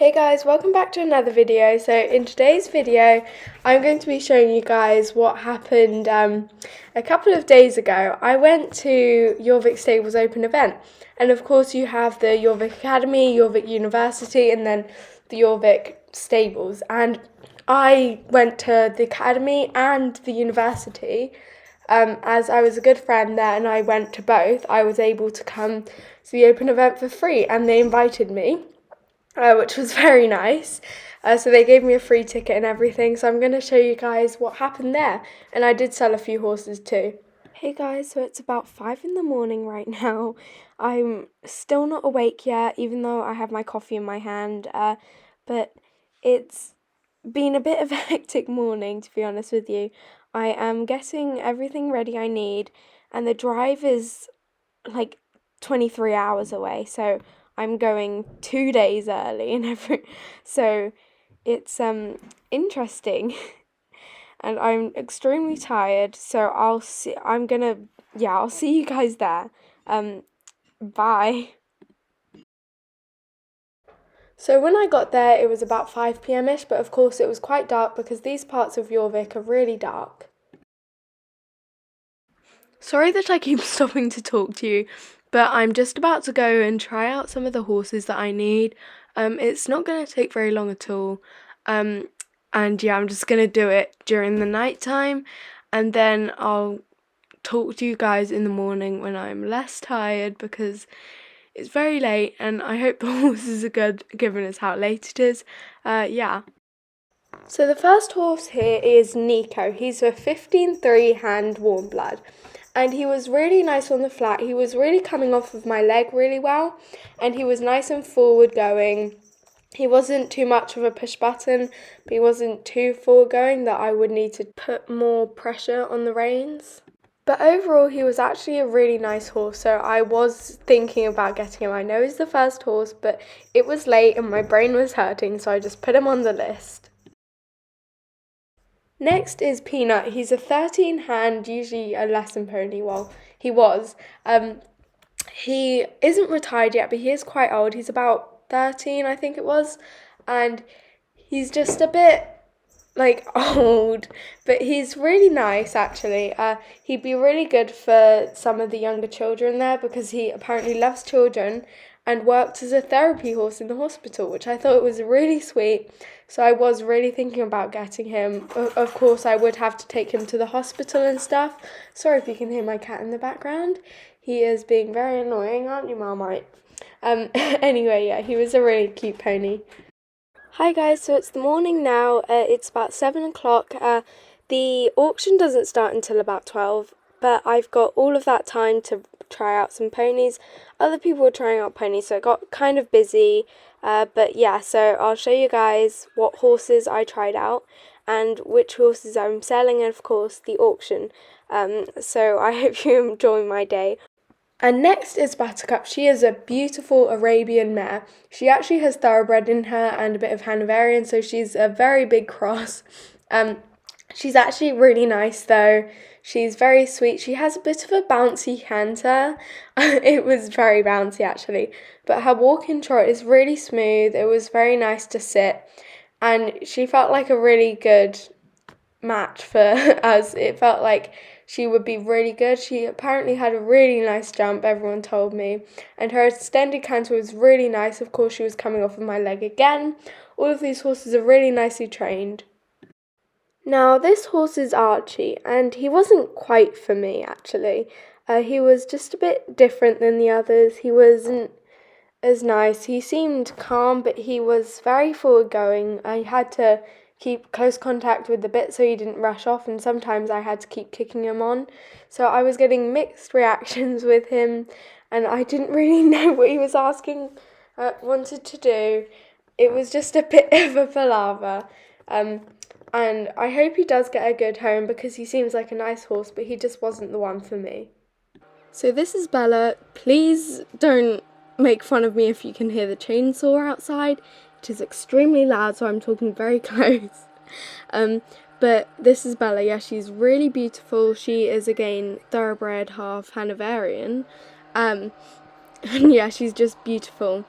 Hey guys, welcome back to another video. So in today's video, I'm going to be showing you guys what happened a couple of days ago. I went to Jorvik Stable's open event, and of course you have the Jorvik Academy, Jorvik University, and then the Jorvik Stables. And I went to the Academy and the University. As I was a good friend there and I went to both, I was able to come to the open event for free, and they invited me. Which was very nice. So they gave me a free ticket and everything. So I'm going to show you guys what happened there. And I did sell a few horses too. Hey guys, so it's about 5 in the morning right now. I'm still not awake yet, even though I have my coffee in my hand. But it's been a bit of a hectic morning, to be honest with you. I am getting everything ready I need. And the drive is like 23 hours away. So I'm going 2 days early so it's interesting. And I'm extremely tired, so I'll see you guys there. Bye. So when I got there, it was about 5 p.m.ish, but of course it was quite dark because these parts of Jorvik are really dark. Sorry that I keep stopping to talk to you, but I'm just about to go and try out some of the horses that I need. It's not going to take very long at all. And yeah, I'm just going to do it during the night time, and then I'll talk to you guys in the morning when I'm less tired because it's very late, and I hope the horses are good given as how late it is. Yeah. So the first horse here is Nico. He's a 15-3 hand warm blood. And he was really nice on the flat. He was really coming off of my leg really well. And he was nice and forward going. He wasn't too much of a push button, but he wasn't too forward going that I would need to put more pressure on the reins. But overall, he was actually a really nice horse, so I was thinking about getting him. I know he's the first horse, but it was late and my brain was hurting, so I just put him on the list. Next is Peanut. He's a 13 hand, usually a lesson pony. Well, he was. He isn't retired yet, but he is quite old. He's about 13, I think it was. And he's just a bit old, but he's really nice actually. He'd be really good for some of the younger children there because he apparently loves children and worked as a therapy horse in the hospital, which I thought was really sweet. So I was really thinking about getting him. Of course, I would have to take him to the hospital and stuff. Sorry if you can hear my cat in the background. He is being very annoying, aren't you, Marmite? Anyway, yeah, he was a really cute pony. Hi guys, so it's the morning now. It's about 7 o'clock. The auction doesn't start until about 12, but I've got all of that time to try out some ponies. Other people were trying out ponies, so it got kind of busy. But yeah, so I'll show you guys what horses I tried out and which horses I'm selling, and of course the auction. So I hope you enjoy my day. And next is Buttercup. She is a beautiful Arabian mare. She actually has thoroughbred in her and a bit of Hanoverian, so she's a very big cross. She's actually really nice though. She's very sweet. She has a bit of a bouncy canter. It was very bouncy actually. But her walk-in trot is really smooth. It was very nice to sit. And she felt like a really good match for us. It felt like she would be really good. She apparently had a really nice jump, everyone told me. And her extended canter was really nice. Of course, she was coming off of my leg again. All of these horses are really nicely trained. Now, this horse is Archie, and he wasn't quite for me, actually. He was just a bit different than the others. He wasn't as nice. He seemed calm, but he was very forward-going. I had to keep close contact with the bit so he didn't rush off, and sometimes I had to keep kicking him on. So I was getting mixed reactions with him, and I didn't really know what he was wanted to do. It was just a bit of a palaver. And I hope he does get a good home because he seems like a nice horse, but he just wasn't the one for me. So this is Bella. Please don't make fun of me if you can hear the chainsaw outside. It is extremely loud, so I'm talking very close. But this is Bella. Yeah, she's really beautiful. She is, again, thoroughbred, half Hanoverian. And yeah, she's just beautiful.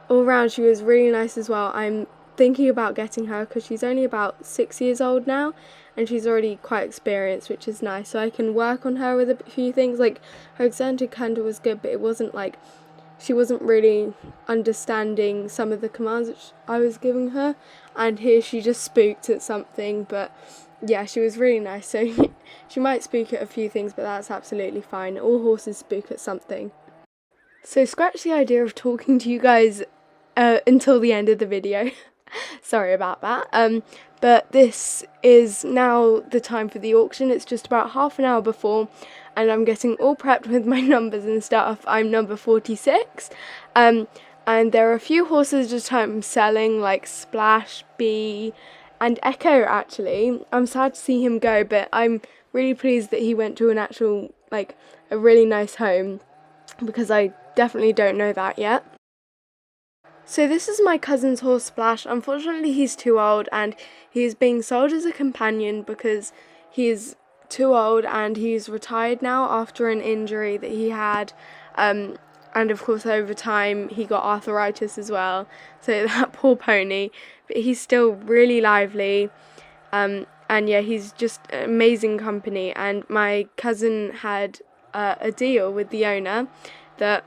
all around she was really nice as well. I'm thinking about getting her because she's only about 6 years old now, and she's already quite experienced, which is nice, so I can work on her with a few things. Like, her eccentric candle was good, but it wasn't like, she wasn't really understanding some of the commands which I was giving her, and here she just spooked at something. But yeah, she was really nice, so she might spook at a few things, but that's absolutely fine. All horses spook at something. So scratch the idea of talking to you guys until the end of the video. Sorry about that. But this is now the time for the auction. It's just about half an hour before, and I'm getting all prepped with my numbers and stuff. I'm number 46. And there are a few horses just I'm selling, like Splash, Bee, and Echo, actually. I'm sad to see him go, but I'm really pleased that he went to an actual, like, a really nice home, because I definitely don't know that yet. So this is my cousin's horse Splash. Unfortunately, he's too old, and he's being sold as a companion because he's too old and he's retired now after an injury that he had. And of course, over time, he got arthritis as well. So that poor pony, but he's still really lively. And yeah, he's just amazing company. And my cousin had a deal with the owner that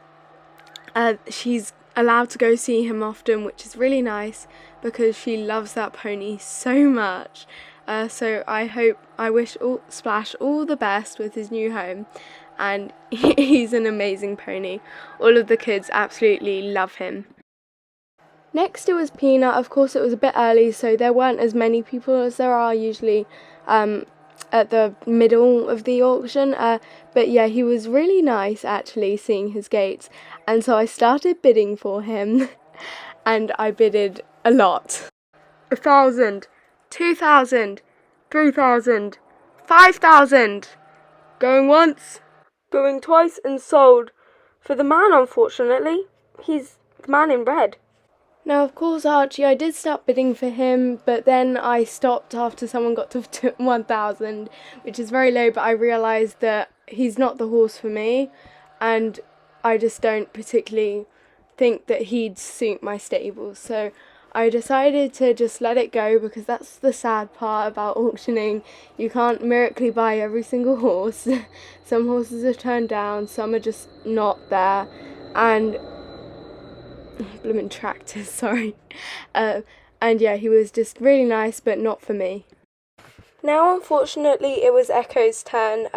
she's allowed to go see him often, which is really nice because she loves that pony so much. So I wish Splash all the best with his new home, and he's an amazing pony. All of the kids absolutely love him. Next it was Peanut. Of course it was a bit early, so there weren't as many people as there are usually at the middle of the auction, but yeah, he was really nice actually, seeing his gates, and so I started bidding for him and I bidded a lot. 1,000, 2,000, 3,000, 5,000. Going once, going twice, and sold. For the man, unfortunately. He's the man in red. Now, of course, Archie, I did start bidding for him, but then I stopped after someone got to 1,000, which is very low, but I realised that he's not the horse for me, and I just don't particularly think that he'd suit my stables. So I decided to just let it go, because that's the sad part about auctioning. You can't miraculously buy every single horse. Some horses are turned down, some are just not there, and blooming tractors, sorry. And yeah, he was just really nice, but not for me. Now, unfortunately, it was Echo's turn.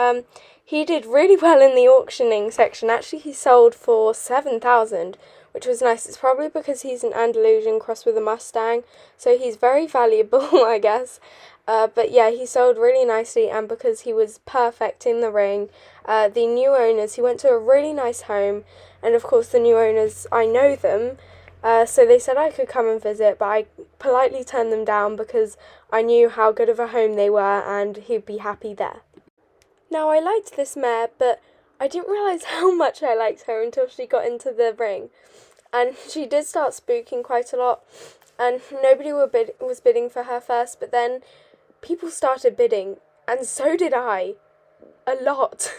He did really well in the auctioning section. Actually, he sold for 7,000, which was nice. It's probably because he's an Andalusian crossed with a Mustang, so he's very valuable, I guess. But yeah, he sold really nicely, and because he was perfect in the ring, the new owners, he went to a really nice home, and of course the new owners, I know them, so they said I could come and visit, but I politely turned them down because I knew how good of a home they were and he'd be happy there. Now, I liked this mare, but I didn't realise how much I liked her until she got into the ring, and she did start spooking quite a lot, and nobody was bidding for her first, but then people started bidding, and so did I. A lot.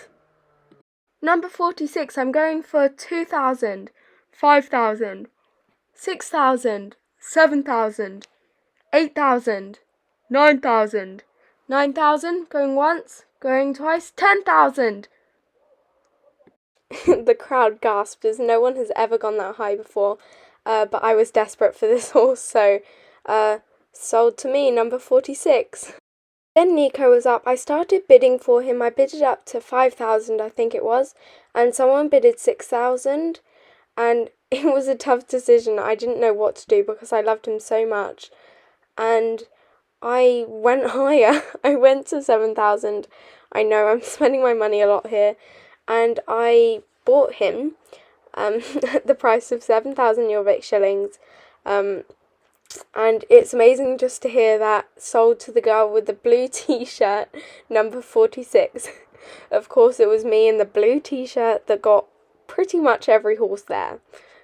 Number 46, I'm going for 2,000, 5,000, 6,000, 7,000, 8,000, 9,000, 9,000, going once, going twice, 10,000. The crowd gasped, as no one has ever gone that high before, but I was desperate for this horse, so sold to me, number 46. Then Nico was up. I started bidding for him. I bidded up to 5,000, I think it was, and someone bidded 6,000, and it was a tough decision. I didn't know what to do because I loved him so much, and I went higher. I went to 7,000. I know I'm spending my money a lot here, and I bought him at the price of 7,000 jorvik shillings. And it's amazing just to hear that sold to the girl with the blue t-shirt, number 46. Of course, it was me in the blue t-shirt that got pretty much every horse there.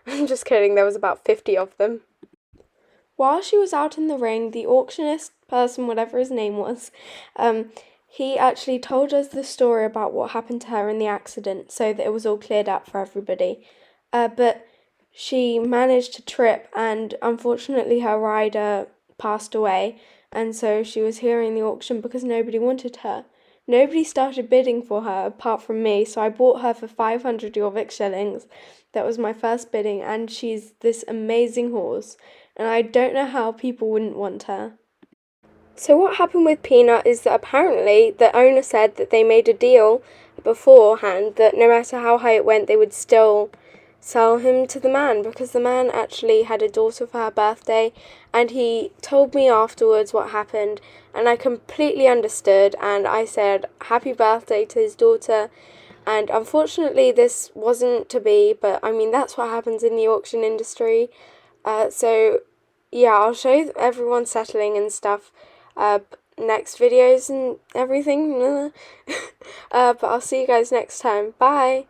I'm just kidding, there was about 50 of them. While she was out in the ring, the auctionist person, whatever his name was, he actually told us the story about what happened to her in the accident, so that it was all cleared up for everybody. But she managed to trip, and unfortunately her rider passed away, and so she was here in the auction because nobody wanted her. Nobody started bidding for her apart from me, so I bought her for 500 jorvik shillings. That was my first bidding, and she's this amazing horse, and I don't know how people wouldn't want her. So what happened with Peanut is that apparently the owner said that they made a deal beforehand that no matter how high it went, they would still sell him to the man, because the man actually had a daughter for her birthday, and he told me afterwards what happened, and I completely understood, and I said happy birthday to his daughter. And unfortunately this wasn't to be, but I mean that's what happens in the auction industry. So yeah, I'll show everyone settling and stuff next videos and everything. But I'll see you guys next time. Bye!